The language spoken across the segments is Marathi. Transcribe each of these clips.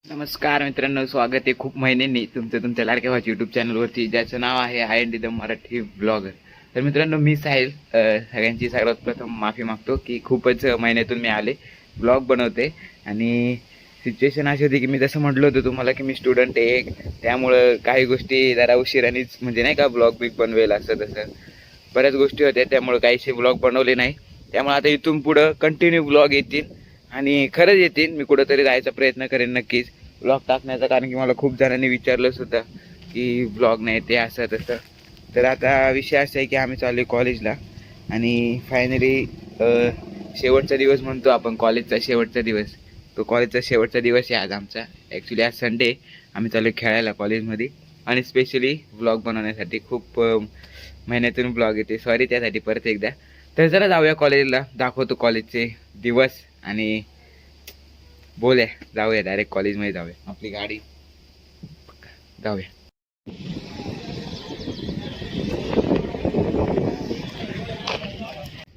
नमस्कार मित्रांनो, स्वागत आहे खूप महिन्यांनी तुमच्या लाडक्या भावाच्या यूट्यूब चॅनलवरती, ज्याचं नाव आहे I N D the Marathi blogger. तर मित्रांनो, मी साहिल सगळ्यांची सर्वात प्रथम माफी मागतो की खूपच महिन्यातून मी आले ब्लॉग बनवते. आणि सिच्युएशन अशी होती की मी जसं म्हटलं होतं तुम्हाला की मी स्टुडंट आहे, त्यामुळं काही गोष्टी जरा उशिरानेच म्हणजे नाही का ब्लॉग बिग बनवेल असं तसं बऱ्याच गोष्टी होत्या, त्यामुळं काहीसे ब्लॉग बनवले नाही. त्यामुळे आता इथून पुढं कंटिन्यू ब्लॉग येतील आणि खरंच येतील. मी कुठंतरी जायचा प्रयत्न करेन नक्कीच ब्लॉग टाकण्याचा, कारण की मला खूप जणांनी विचारलं सुद्धा की ब्लॉग नाही ते असं तसं. तर आता विषय असा आहे की आम्ही चालू आहे कॉलेजला आणि फायनली शेवटचा दिवस म्हणतो आपण, कॉलेजचा शेवटचा दिवस. तो कॉलेजचा शेवटचा दिवस आहे आज आमचा. ॲक्च्युली आज संडे. आम्ही चालू आहे खेळायला कॉलेजमध्ये आणि स्पेशली ब्लॉग बनवण्यासाठी. खूप महिन्यातून ब्लॉग येते, सॉरी त्यासाठी परत एकदा. तर जरा जाऊया कॉलेजला, दाखवतो कॉलेजचे दिवस आणि बोलूया. जाऊया डायरेक्ट कॉलेजमध्ये जाऊया, आपली गाडी जाऊया.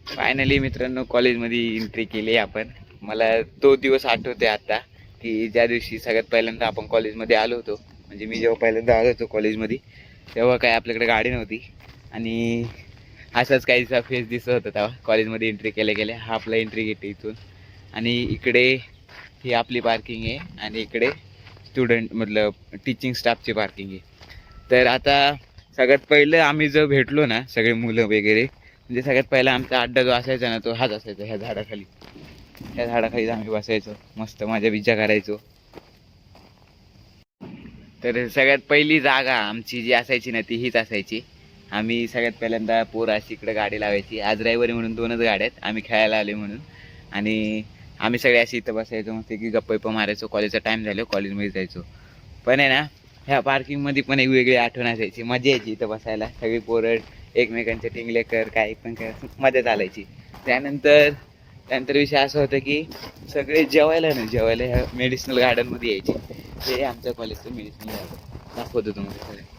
फायनली मित्रांनो कॉलेजमध्ये एंट्री केली आपण. मला तो दिवस आठवते आता की ज्या दिवशी सगळ्यात पहिल्यांदा आपण कॉलेजमध्ये आलो होतो. म्हणजे मी जेव्हा पहिल्यांदा आलो होतो कॉलेजमध्ये तेव्हा काय आपल्याकडे गाडी नव्हती आणि असाच काहीसा फेस दिसत होता तेव्हा कॉलेजमध्ये एंट्री केल्या गेल्या. हा आपला एंट्री गेट इथून आणि इकडे ही आपली पार्किंग आहे आणि इकडे स्टुडंट मतलब टीचिंग स्टाफची पार्किंग आहे. तर आता सगळ्यात पहिलं आम्ही जर भेटलो ना सगळे मुलं वगैरे, म्हणजे सगळ्यात पहिला आमचा अड्डा जो असायचा ना तो हाच असायचा. ह्या झाडाखाली, ह्या झाडाखाली आम्ही बसायचो, मस्त मजा बिजा करायचो. तर सगळ्यात पहिली जागा आमची जी असायची ना ती हीच असायची. आम्ही सगळ्यात पहिल्यांदा पोरं अशी इकडे गाडी लावायची. आज रविवारी म्हणून 2च गाड्या आहेत, आम्ही खेळायला आले म्हणून. आणि आम्ही सगळे अशी इथं बसायचो, मग की गप्पा मारायचो. कॉलेजचा टाईम झालो कॉलेजमध्ये जायचो. पण आहे ना ह्या पार्किंगमध्ये पण एक वेगळी आठवण असायची, मजा यायची इथं बसायला. सगळी पोरं एकमेकांचे टिंगले कर काही पण कर, मजा चालायची. त्यानंतर त्यानंतर विषय असा होता की सगळे जेवायला ह्या मेडिसिनल गार्डनमध्ये यायचे. हे आमच्या कॉलेजचं मेडिसिनल गार्डन दाखवतो तुम्हाला सगळं.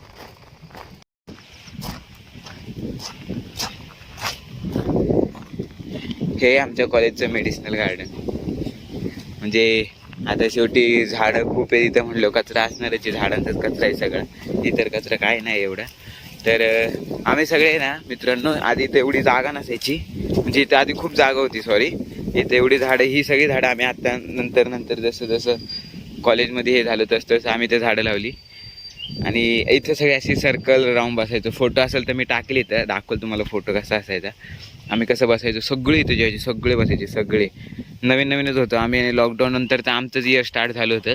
हे आमच्या कॉलेजचं मेडिसिनल गार्डन. म्हणजे आता शेवटी झाडं खूप आहे तिथं, म्हणलं कचरा असणारच आहे, झाडांचाच कचरा आहे सगळा, इतर कचरा काय नाही एवढा. तर आम्ही सगळे ना मित्रांनो, आधी इथं एवढी जागा नसायची, म्हणजे इथं आधी खूप जागा होती, सॉरी. इथं एवढी झाडं, ही सगळी झाडं आम्ही आता नंतर जसं जसं कॉलेजमध्ये हे झालं तसं आम्ही ते झाडं लावली. आणि इथं सगळे अशी सर्कल राऊंड बसायचो. फोटो असेल तर मी टाकले, तर दाखवलं तुम्हाला फोटो कसा असायचा. आम्ही कसं बसायचो, सगळे इथं जेवायचे, सगळे बसायचे सगळे. नवीनच होतं आम्ही, आणि लॉकडाऊन नंतर तर आमचंच इयर स्टार्ट झालं होतं.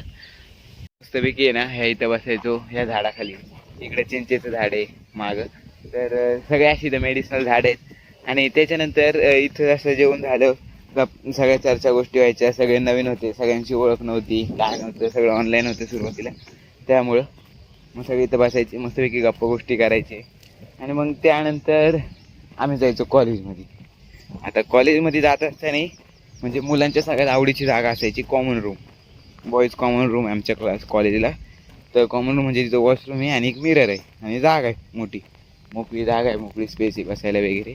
मस्तपैकी आहे ना ह्या इथं बसायचो ह्या झाडाखाली. इकडे चिंचेचं झाड आहे मागं. तर सगळे अशी इथं मेडिसिनल झाड आहेत. आणि त्याच्यानंतर इथं असं जेवण झालं, सगळ्या चर्चा गोष्टी व्हायच्या. सगळे नवीन होते, सगळ्यांची ओळख नव्हती, काय नव्हतं, सगळं ऑनलाईन होतं सुरुवातीला. त्यामुळं मग सगळे इथं बसायचे, मस्तपैकी गप्पा गोष्टी करायचे. आणि मग त्यानंतर आम्ही जायचो कॉलेजमध्ये. आता कॉलेजमध्ये जात असताना म्हणजे मुलांच्या सगळ्यात आवडीची जागा असायची common room. Boys common room आहे आमच्या कॉलेजला. तर कॉमन रूम म्हणजे तिथं वॉशरूम आहे आणि एक मिरर आहे आणि जागा आहे मोठी, मोकळी जागा आहे, मोकळी स्पेस आहे बसायला वगैरे.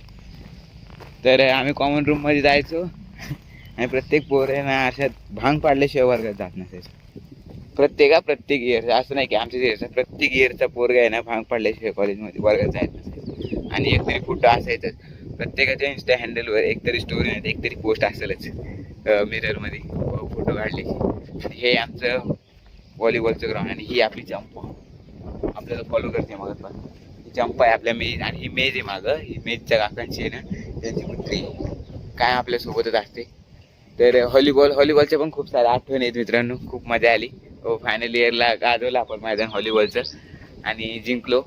तर आम्ही कॉमन रूममध्ये जायचो आणि प्रत्येक पोर ना अशा भांग पाडल्याशिवाय वर्गात जात नसायचं. प्रत्येक इयर, असं नाही की आमच्या इयरचा, प्रत्येक इयरचा पोरगा आहे ना भांग पाडल्याशिवाय कॉलेजमध्ये वर्गात जायत नसायचं. आणि एकतरी फोटो असायचंच प्रत्येकाच्या इंस्टा हँडलवर, एकतरी स्टोरी नाही एकतरी पोस्ट असेलच मिररमध्ये फोटो काढले. हे आमचं व्हॉलीबॉलचं ग्राउंड आणि ही आपली चंपा आपल्याला फॉलो करते मग. पण ही चंपा आहे आपल्या मेज, आणि ही मेज आहे मागं, ही मेजच्या काकांची आहे ना त्यांची कुत्री काय आपल्यासोबतच असते. तर व्हॉलीबॉलच्या पण खूप साऱ्या आठवणी आहेत मित्रांनो, खूप मजा आली. फायनल इयरला गाजवलं आपण मैदान व्हॉलीबॉलचं आणि जिंकलो.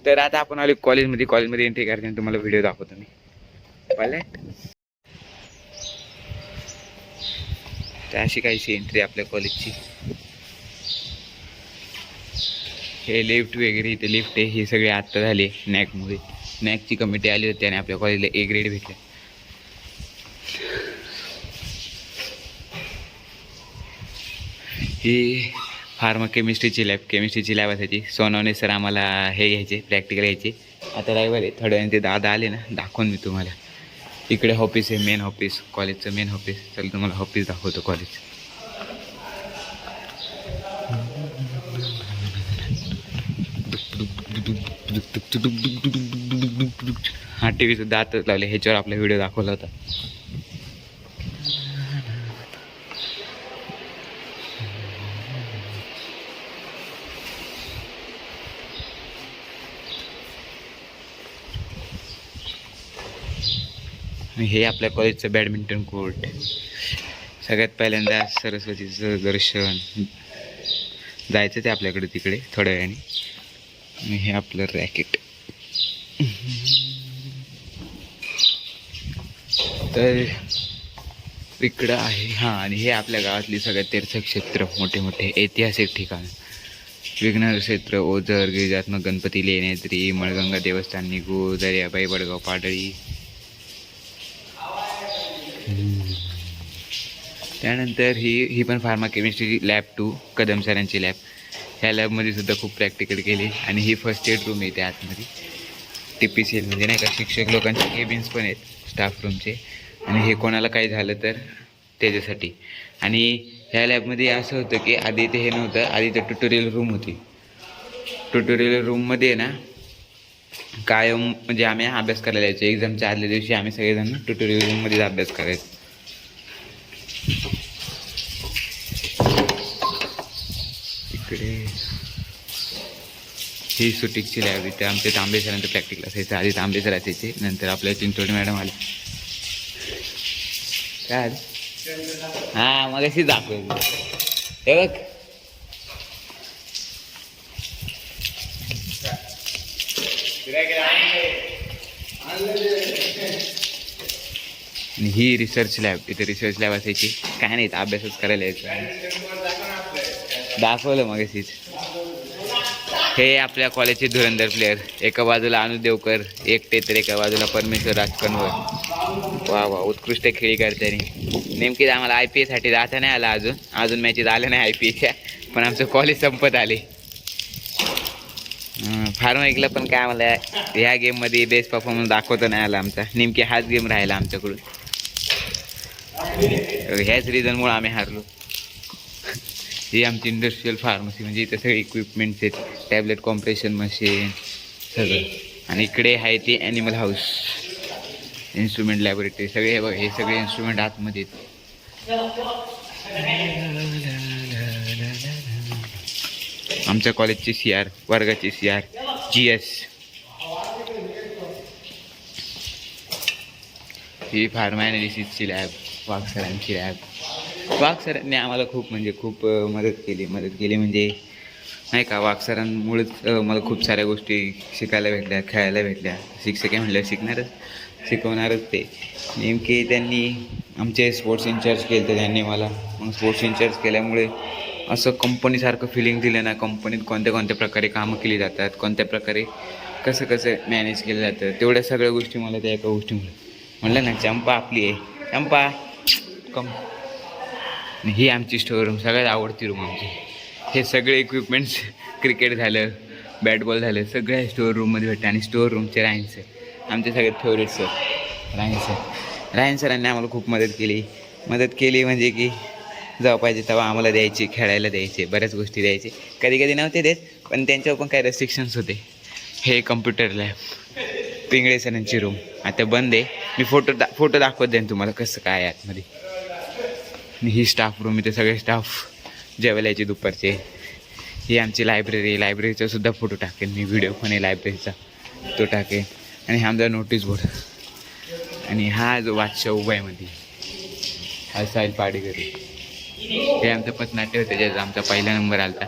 तर आता आपण आलो कॉलेजमध्ये एंट्री करताना तुम्हाला व्हिडिओ दाखवतो मी. पाहिलं तर अशी काहीशी एंट्री आपल्या कॉलेजची. हे लिफ्ट वगैरे, इथे लिफ्ट आहे, ही सगळी आत्ता झाली स्नॅकमुळे. स्नॅकची कमिटी आली होती आणि आपल्या कॉलेजला A ग्रेड भेटले. ही केमिस्ट्रीची लॅब असायची. सोनवणे सर आम्हाला हे घ्यायचे, प्रॅक्टिकल घ्यायचे. आता रविवारी थोड्या वेळाने ते दादा आले ना, दाखवून मी तुम्हाला. इकडे ऑफिस आहे, मेन ऑफिस, कॉलेजचं मेन ऑफिस. चल तुम्हाला ऑफिस दाखवतो कॉलेज. हा टी व्ही सुद्धा आताच लावले, ह्याच्यावर आपला व्हिडिओ दाखवला होता. आणि हे आपल्या कॉलेजचं बॅडमिंटन कोर्ट. सगळ्यात पहिल्यांदा सरस्वतीचं दर्शन जायचं ते आपल्याकडे तिकडे थोड्या वेळाने. आणि हे आपलं रॅकेट. तर इकडं आहे हां. आणि हे आपल्या गावातली सगळ्यात तीर्थक्षेत्र, मोठे मोठे ऐतिहासिक ठिकाण. विघ्नहर क्षेत्र, ओझर, गिरिजात्मक गणपती, लेण्याद्री, मळगंगा देवस्थान, निगूर, दर्याबाई, वडगाव, पाडळी. त्यानंतर ही पण फार्मा केमिस्ट्री लॅब 2 कदम सरांची लॅब. ह्या लॅबमध्ये सुद्धा खूप प्रॅक्टिकल केली. आणि ही फर्स्ट एड रूम येते आतमध्ये. TPCL म्हणजे नाही का, शिक्षक लोकांचे केबिन्स पण आहेत स्टाफ रूमचे. आणि हे कोणाला काही झालं तर त्याच्यासाठी. आणि ह्या लॅबमध्ये असं होतं की आधी ते हे नव्हतं, आधी तर ट्युटोरियल रूम होती. ट्युटोरियल रूममध्ये ना कायम म्हणजे आम्ही अभ्यास करायला यायचो. एक्झामच्या आदल्या दिवशी आम्ही सगळेजण ट्युटोरियल रूममध्येच अभ्यास करायचो. इकडे ही सुटिकची लॅब. इथे आमचे तांबे सरांचं प्रॅक्टिकल असायचं. आधी तांबे सर असायचे, नंतर आपल्या चिंचोडे मॅडम आले. काय हां मग अशी दाखवली हे बघ. आणि ही रिसर्च लॅब. इथे रिसर्च लॅब असायची. काय नाही, अभ्यासच करायला यायचं. दाखवलं मग अशीच. हे आपल्या कॉलेजचे धुरंधर प्लेयर. एका बाजूला अनु देवकर एकटे, तर एका बाजूला परमेश्वर राजकनवर. वा वा, उत्कृष्ट खेळी करताना. नेमकीच आम्हाला IPA साठी जाता नाही आला. अजून मॅचेस आल्या नाही IPAच्या, पण आमचं कॉलेज संपत आले. फार्माइकला पण काय आम्हाला ह्या गेममध्ये बेस्ट परफॉर्मन्स दाखवता नाही आला आमचा. नेमकी हाच गेम राहिला आमच्याकडून. ह्याच रिझनमुळे आम्ही हारलो. ही आमची इंडस्ट्रियल फार्मसी, म्हणजे इथं सगळे इक्विपमेंट्स आहेत. टॅबलेट कॉम्प्रेशन मशीन सगळं. आणि इकडे आहे ते ॲनिमल हाऊस, इन्स्ट्रुमेंट लॅबोरेटरी. सगळे बघ, हे सगळे इन्स्ट्रुमेंट आतमध्ये आहेत. आमच्या कॉलेजची CR, वर्गाची CR GS. ही फार्मा ॲनालिसिसची लॅब, वाघ सरांची लॅब. वाघ सरांनी आम्हाला खूप मदत केली म्हणजे नाही का. वाघ सरांमुळेच मला खूप साऱ्या गोष्टी शिकायला भेटल्या, खेळायला भेटल्या. शिक्षक म्हटलं शिकवणारच ते. नेमके त्यांनी आमचे स्पोर्ट्स इंचार्ज केलं तर त्यांनी मला. मग स्पोर्ट्स इंचार्ज केल्यामुळे असं कंपनीसारखं फिलिंग दिलं ना. कंपनीत कोणत्या प्रकारे कामं केली जातात, कोणत्या प्रकारे कसं मॅनेज केलं जातं, तेवढ्या सगळ्या गोष्टी मला त्या एका गोष्टीमुळे. म्हणलं ना, चंपा आपली आहे, चंपा ही आमची स्टोर रूम, सगळ्यात आवडती रूम आमची. हे सगळे इक्विपमेंट्स, क्रिकेट झालं, बॅट बॉल झालं, सगळ्या स्टोअर रूममध्ये भेटते. आणि स्टोअर रूमचे रायन सर, आमचे सगळ्यात फेवरेट सर रायन सरांनी आम्हाला खूप मदत केली म्हणजे की जेव्हा पाहिजे तेव्हा आम्हाला द्यायची, खेळायला द्यायचे, बऱ्याच गोष्टी द्यायचे. कधी नव्हते देत, पण त्यांच्यावर पण काही रेस्ट्रिक्शन्स होते. हे कम्प्युटर लॅब, पिंगळे सरांची रूम आता बंद आहे. मी फोटो दाखवत जाईन तुम्हाला कसं काय आतमध्ये. ही स्टाफ रूम, इथे सगळे स्टाफ जेवायला यायचे दुपारचे. ही आमची लायब्ररीचा सुद्धा फोटो टाकेन मी, व्हिडिओ पण आहे लायब्ररीचा, तो टाकेन. आणि हा आमचा नोटीस बोर्ड. आणि हा जो बादशाह उभा आहे मध्ये, हा साहिल पाडेकरी. हे आमचं पथनाट्य होतं, ज्याचा आमचा पहिला नंबर आला होता.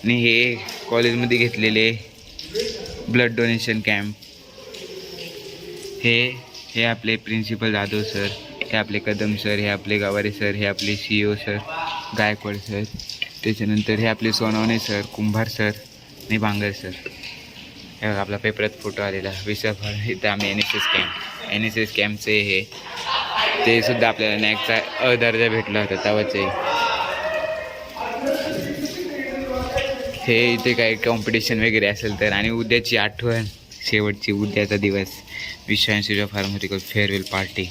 आणि हे कॉलेजमध्ये घेतलेले ब्लड डोनेशन कॅम्प. हे आपले प्रिन्सिपल जाधव सर, हे आपले कदम सर, हे आपले गावारे सर, हे आपले CEO सर गायकवाड सर. त्याच्यानंतर हे आपले सोनवणे सर, कुंभार सर आणि बांगर सर. हे आपला पेपरात फोटो आलेला विशाफळ. इथं आम्ही NSS कॅम्पचे हे ते सुद्धा आपल्याला नॅकचा दर्जा भेटला होता तेव्हाचे. हे इथे काही कॉम्पिटिशन वगैरे असेल तर. आणि उद्याची आठवण, शेवटची उद्याचा दिवस, विश्वांशी फार्मास्युटिकल फेअरवेल पार्टी.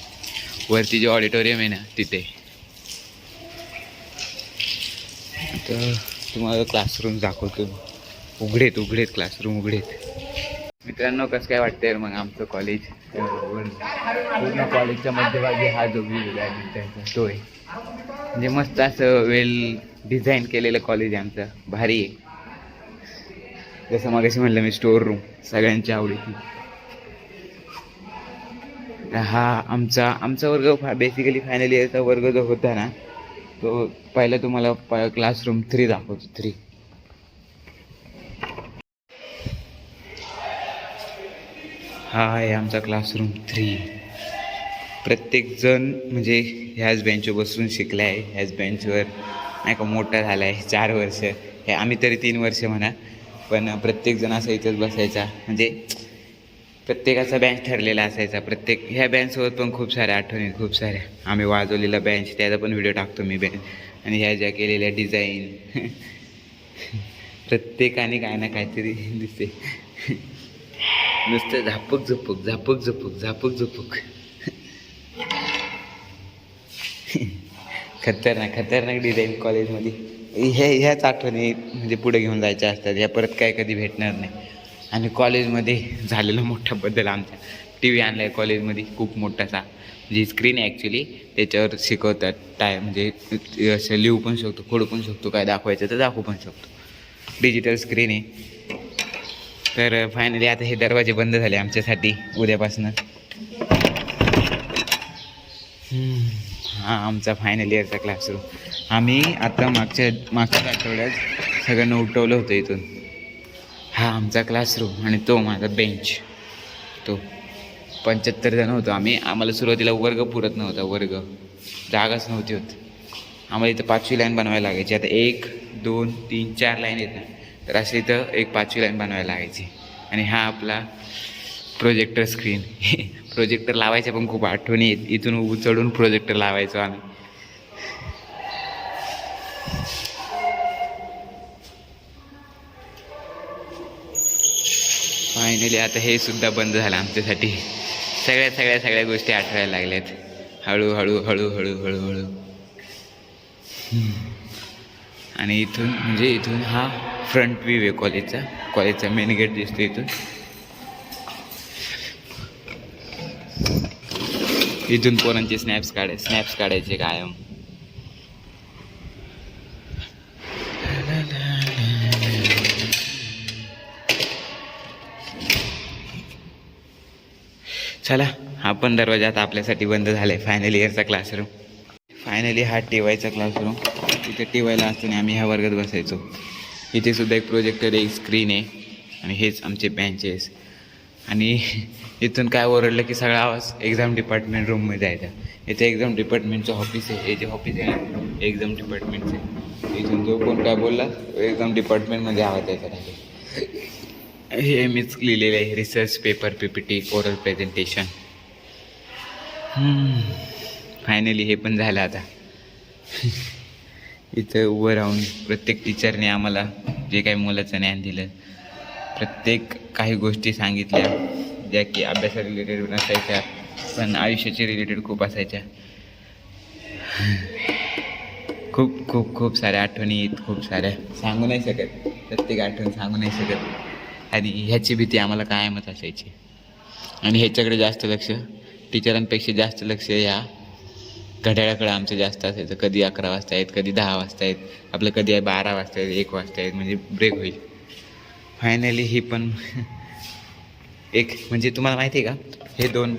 वरती जे ऑडिटोरियम आहे ना तिथे. तर तुम्हाला क्लासरूम दाखवतो. उघडेत क्लासरूम उघडेत. मित्रांनो, कसं काय वाटतंय मग आमचं कॉलेज? पूर्ण कॉलेजच्या मध्यभागी हा जो व्ह्यू आहे तो आहे. म्हणजे मस्त असं वेल डिझाईन केलेलं कॉलेज आहे आमचं, भारी आहे. जसं मगाशी म्हणलं मी, स्टोर रूम सगळ्यांच्या आवडीची. हा आमचा वर्ग बेसिकली फायनल इयरचा वर्ग जो होता ना, तो पहिला तुम्हाला क्लासरूम 3 दाखवतो. 3 हा आहे आमचा क्लासरूम 3. प्रत्येक जण म्हणजे ह्याच बेंचवर बसून शिकला आहे. ह्याच बेंचवर नाही का मोठा झाला आहे. 4 वर्ष, हे आम्ही तरी 3 वर्ष म्हणा, पण प्रत्येकजण असं इथंच बसायचा. म्हणजे प्रत्येकाचा बेंच ठरलेला असायचा. ह्या बेंचसोबत पण खूप साऱ्या आठवणी, खूप साऱ्या. आम्ही वाजवलेला बेंच, त्याचा पण व्हिडिओ टाकतो मी बेंच. आणि ह्या ज्या केलेल्या डिझाईन प्रत्येकाने काय ना काहीतरी दिसते. नुसतं झापूक झुपूक झापूक झुपूक झापूक झुपूक. खतरनाक डिझाईन कॉलेजमध्ये. ह्याच आठवणी म्हणजे पुढे घेऊन जायच्या असतात. ह्या परत काय कधी भेटणार नाही. आणि कॉलेजमध्ये झालेला मोठा बदल, आमच्या TV आणला आहे कॉलेजमध्ये खूप मोठासा. जी स्क्रीन आहे ॲक्च्युली, त्याच्यावर शिकवतात. म्हणजे असं लिहू पण शकतो, खोडू पण शकतो, काय दाखवायचं तर दाखवू पण शकतो. डिजिटल स्क्रीन आहे. तर फायनली आता हे दरवाजे बंद झाले आमच्यासाठी उद्यापासून. हा आमचा फायनल इयरचा क्लासरूम. आम्ही आता मागच्या आठवड्यात सगळ्यांना उठवलं होतं इथून. हा आमचा क्लासरूम आणि तो माझा बेंच. तो 75 जण होतो आम्ही. आम्हाला सुरुवातीला वर्ग पुरत नव्हता, जागाच नव्हती होत. आम्हाला इथं 5वी लाईन बनवायला लागायची. आता 1 2 3 4 लाईन येत ना, तर असे इथं एक 5वी लाईन बनवायला लागायची. आणि हा आपला प्रोजेक्टर स्क्रीन. प्रोजेक्टर लावायच्या पण खूप आठवणी आहेत. इथून चढून प्रोजेक्टर लावायचो आम्ही. फायनली आता हे सुद्धा बंद झालं आमच्यासाठी. सगळ्या गोष्टी आठवायला लागल्यात हळूहळू. आणि इथून हा फ्रंट व्ह्यू आहे कॉलेजचा मेन गेट दिसतो इथून. इथून पोरांचे स्नॅप्स काढायचे कायम. चला, हा पण दरवाजा आता आपल्यासाठी बंद झाला आहे. Final इयरचा classroom. फायनली हा टीवायचा क्लासरूम. इथे टीवायला असताना आम्ही ह्या वर्गात बसायचो. इथे सुद्धा एक प्रोजेक्टर, एक स्क्रीन आहे. आणि हेच आमचे बेंचेस. आणि इथून काय ओरडलं की सगळा आवाज एक्झाम डिपार्टमेंट रूममध्ये जायचा. इथे एक्झाम डिपार्टमेंटचं ऑफिस आहे. हे जे ऑफिस आहे ना, एक्झाम डिपार्टमेंटचं आहे. इथून जो कोण काय बोलला, एक्झाम डिपार्टमेंटमध्ये आवाज यायचा. हे मीच लिहिलेलं आहे, research paper, PPT, oral presentation. Finally हे पण झालं आता. इथं उभं राहून प्रत्येक टीचरने आम्हाला जे काही मुलाचं ज्ञान दिलं, प्रत्येक काही गोष्टी सांगितल्या ज्या की अभ्यासा रिलेटेड नसायच्या, पण आयुष्याच्या रिलेटेड खूप असायच्या. खूप साऱ्या आठवणी आहेत, खूप साऱ्या सांगू नाही शकत. प्रत्येक आठवण सांगू नाही शकत. आणि ह्याची भीती आम्हाला कायमच असायची. आणि ह्याच्याकडे जास्त लक्ष, टीचरांपेक्षा जास्त लक्ष ह्या घड्याळाकडे आमचं जास्त असायचं. कधी 11 वाजता आहेत, कधी 10 वाजता आहेत, आपलं कधी 12 वाजता आहेत, 1 वाजता आहेत, म्हणजे ब्रेक होईल. फायनली ही पण एक, म्हणजे तुम्हाला माहिती आहे का, हे दोन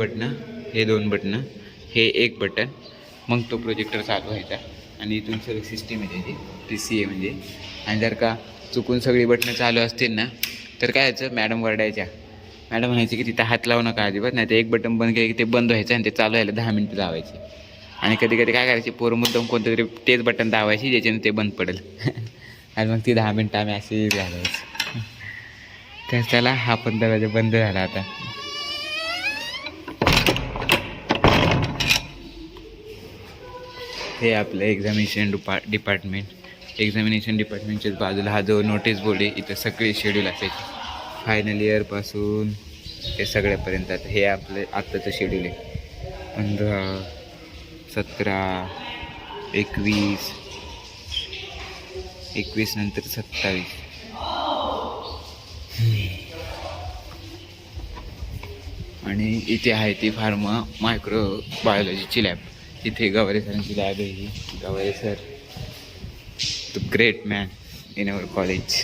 बटणं, हे एक बटन, मग तो प्रोजेक्टर चालू व्हायचा. आणि इथून सगळी सिस्टीम आहे त्याची, PCA म्हणजे. आणि जर का चुकून सगळी बटणं चालू असतील ना, तर काय व्हायचं, मॅडम वरडायच्या. मॅडम म्हणायची की तिथं हात लावू नका अजिबात, नाही तर एक बटन बंद केलं की ते बंद व्हायचं आणि ते चालू व्हायला 10 मिनिटं लावायचे. आणि कधी काय करायचे, पोरं मुद्दाम कोणतं तरी तेच बटन दाबायची ज्याच्याने ते बंद पडेल. आणि मग ती 10 मिनिटं आम्ही असे घालायचं. तर त्याला हा पण दरवाजा बंद झाला आता. हे आपलं एक्झामिनेशन डिपार्टमेंट. एक्झामिनेशन डिपार्टमेंटच्याच बाजूला हा जो नोटीस बोर्ड आहे, इथं सगळे शेड्यूल असायचे फायनल इयरपासून ते सगळ्यापर्यंत. आता हे आपलं आत्ताचं शेड्यूल आहे. 15, 17, 21 नंतर 27. आणि इथे आहे ती फार्मा मायक्रो बायोलॉजीची लॅब. इथे गवारे सरांची लॅब आहे ही. Gaware sir the great man in our college.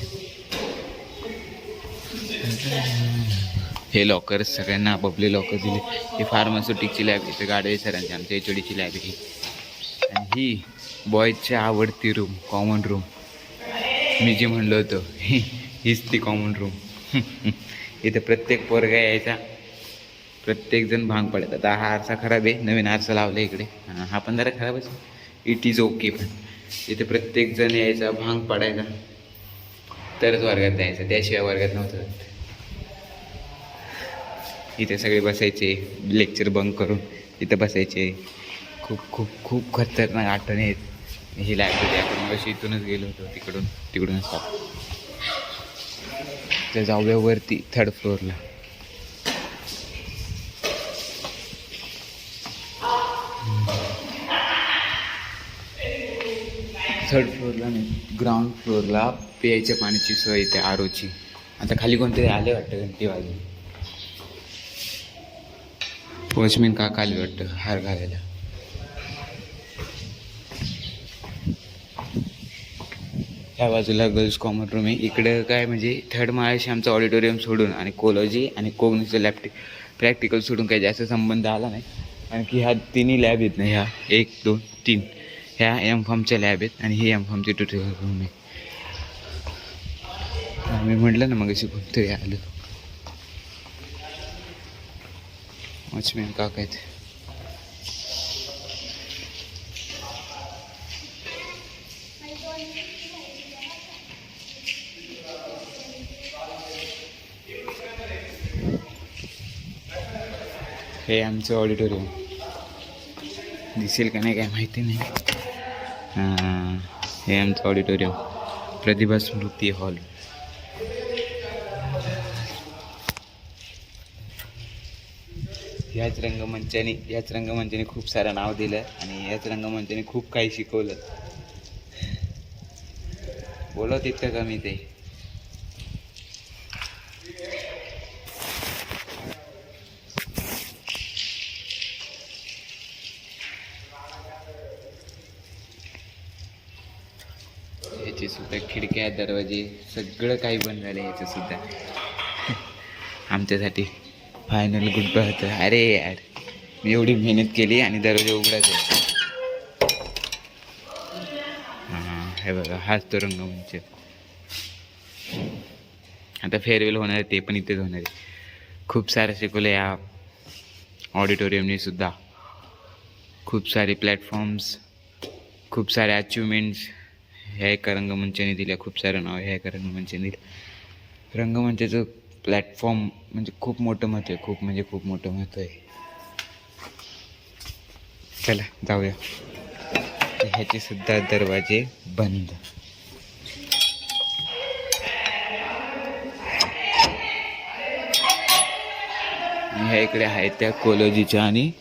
हे लॉकर्स सगळ्यांना आपापले लॉकर दिले. ही फार्मास्युटिकची लॅब. इथे गाडवे सरांची आमच्या HODची लॅब आहे. आणि ही बॉयजच्या आवडती रूम, कॉमन रूम. मी जे म्हणलो होतो हीच ती कॉमन रूम. इथं प्रत्येक पोरगा यायचा, प्रत्येकजण भांग पडत. आता हा आरसा खराब आहे, नवीन आरसा लावला इकडे. हा पण जरा खराबच, इट इज ओके. पण इथे प्रत्येकजण यायचा, भांग पडायचा, तरच वर्गात यायचं, त्याशिवाय वर्गात नव्हतं. इथे सगळे बसायचे, लेक्चर बंक करून इथं बसायचे. खूप खूप खूप खतरनाक आठवणी आहेत. ही लायब्ररी आपण मग इथूनच गेलो होतो, तिकडूनच तर जाऊया वरती 3rd फ्लोअरला. थर्ड फ्लोअरला नाही, ग्राउंड फ्लोअरला प्यायच्या पाण्याची सोय इथे ROची. आता खाली कोणतरी आले वाटतं घंटी वाजून. वॉचमॅन काका आले वाटतं हार घालायला. ह्या बाजूला गर्ल्स कॉमन रूम आहे. इकडं काय म्हणजे 3rd माळ्याशी आमचं ऑडिटोरियम सोडून आणि कोलॉजी आणि कोग्निचं प्रॅक्टिकल सोडून काही जास्त संबंध आला नाही. आणखी ह्या तिन्ही लॅब आहेत ना, ह्या 1, 2, 3 ह्या M.Pharmच्या लॅब आहेत. आणि ही M.Pharmची ट्युटोरियल रूम आहे. मी म्हटलं ना मग अशी कोणतरी आलं. वॉचमॅन काका आहेत. हे आमचं ऑडिटोरियम. दिसेल का नाही काय माहिती नाही. हे आमचं ऑडिटोरियम, प्रतिभा स्मृती हॉल. ह्याच रंगमंचाने खूप सारं नाव दिलं आणि ह्याच रंगमंचाने खूप काही शिकवलं. बोलत इतकं कमी ते. ह्याची सुद्धा खिडक्या, दरवाजे सगळं काही बंद झालं ह्याचं सुद्धा. आमच्यासाठी फायनल गुड बाय होतं. अरे यार, मी एवढी मेहनत केली आणि दरवाजे उघडायचे. हे बघा, हाच तो रंगमंच. आता फेअरवेल होणार आहे, ते पण इथेच होणार आहे. खूप सारं शिकवलं या ऑडिटोरियमने सुद्धा. खूप सारे प्लॅटफॉर्म्स, खूप सारे अचिव्हमेंट्स ह्या एका रंगमंचाने दिल्या. खूप सारं नाव ह्या एका रंगमंचाने दिलं. रंगमंचाचं प्लॅटफॉर्म म्हणजे खूप मोठं महत्त्व आहे. खूप म्हणजे खूप मोठं महत्त्व आहे. चला जाऊया. ह्याचे सुद्धा दरवाजे बंद. ह्या इकडे आहेत त्या कोलॉजीच्या आणि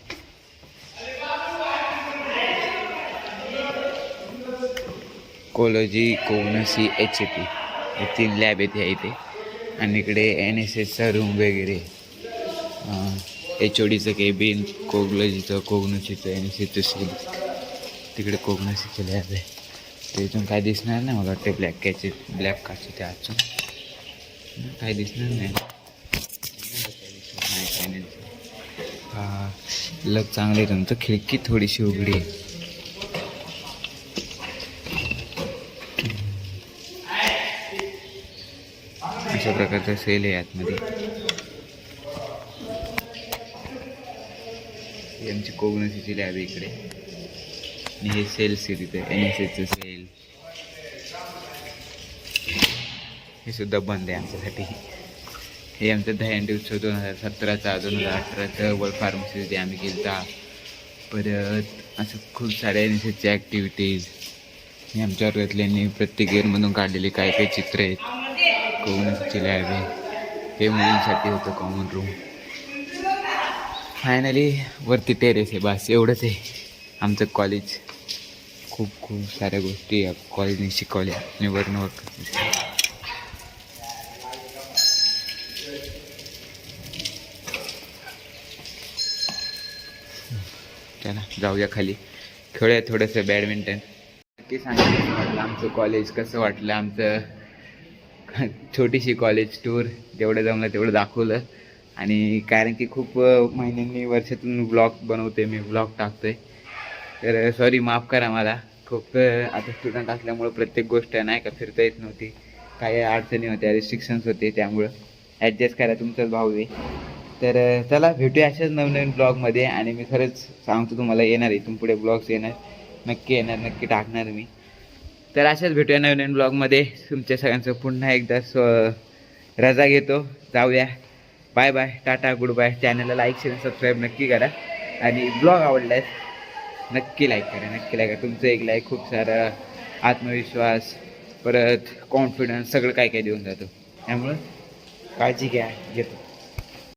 कोलॉजी, कोग्नसी, HAP हे 3 लॅब आहेत ह्या इथे. आणि इकडे NSSचा रूम वगैरे, HODचं केबिन, कोग्नसीचं, NSSचं सेल. तिकडे कोग्नसीचं लॅब आहे. ते इथून काय दिसणार नाही मला वाटते. ब्लॅक काची ते आजून काय दिसणार नाही. लग चांगले तुमचं. खिडकी थोडीशी उघडी आहे. अशा प्रकारचा सेल आहे आतमध्ये. आमची कोग्नसीची लॅब आहे इकडे. आणि हे सेल्स आहे तिथे, NSSचं सेल. हे सुद्धा बंद आहे आमच्यासाठी. हे आमचा दहीहंडी उत्सव 2017चा, 2018चा वर्ल्ड फार्मसी डे आम्ही केला. परत असं खूप साऱ्या NSSच्या ॲक्टिव्हिटीज. आणि आमच्या वर्गातल्यांनी प्रत्येक इयरमधून काढलेले काही काही चित्र आहेत. कोग्नसीची लॅब आहे. हे मुलींसाठी होतं कॉमन रूम. फायनली वरती टेरेस आहे. बस एवढंच आहे आमचं कॉलेज. खूप खूप साऱ्या गोष्टी या कॉलेजने शिकवल्या आणि वरनं चला जाऊया खाली, खेळूया थोडंसं बॅडमिंटन. नक्की सांगा कसं वाटलं आमचं कॉलेज, कसं वाटलं आमचं छोटीशी कॉलेज टूर. जेवढं जमलं तेवढं दाखवलं. आणि कारण की खूप महिन्यांनी वर्षातून ब्लॉग बनवते मी, ब्लॉग टाकतोय, तर सॉरी माफ करा मला. खूप आता स्टुडंट असल्यामुळं प्रत्येक गोष्ट नाही का फिरता येत नव्हती, काही अडचणी होत्या, रिस्ट्रिक्शन्स होते, त्यामुळं ॲडजस्ट करा, तुमचाच भाऊ आहे. तर चला भेटूया अशाच नवनवीन ब्लॉगमध्ये. आणि मी खरंच सांगतो तुम्हाला, येणार आहे इथून पुढे ब्लॉग्स येणार, नक्की येणार, नक्की टाकणार मी. तर अशाच भेटूया नवीन ब्लॉगमध्ये. तुमच्या सगळ्यांचं पुन्हा एकदा रजा घेतो. जाऊया, bye bye, tata, good bye. चॅनलला लाईक शेअर सबस्क्राईब नक्की करा. आणि ब्लॉग आवडल्यास नक्की लाईक करा, नक्की लाईक करा. तुमचं एक लाईक खूप सारा आत्मविश्वास, परत कॉन्फिडन्स, सगळं काय काय देऊन जातो. त्यामुळं काळजी घ्या, घेतो.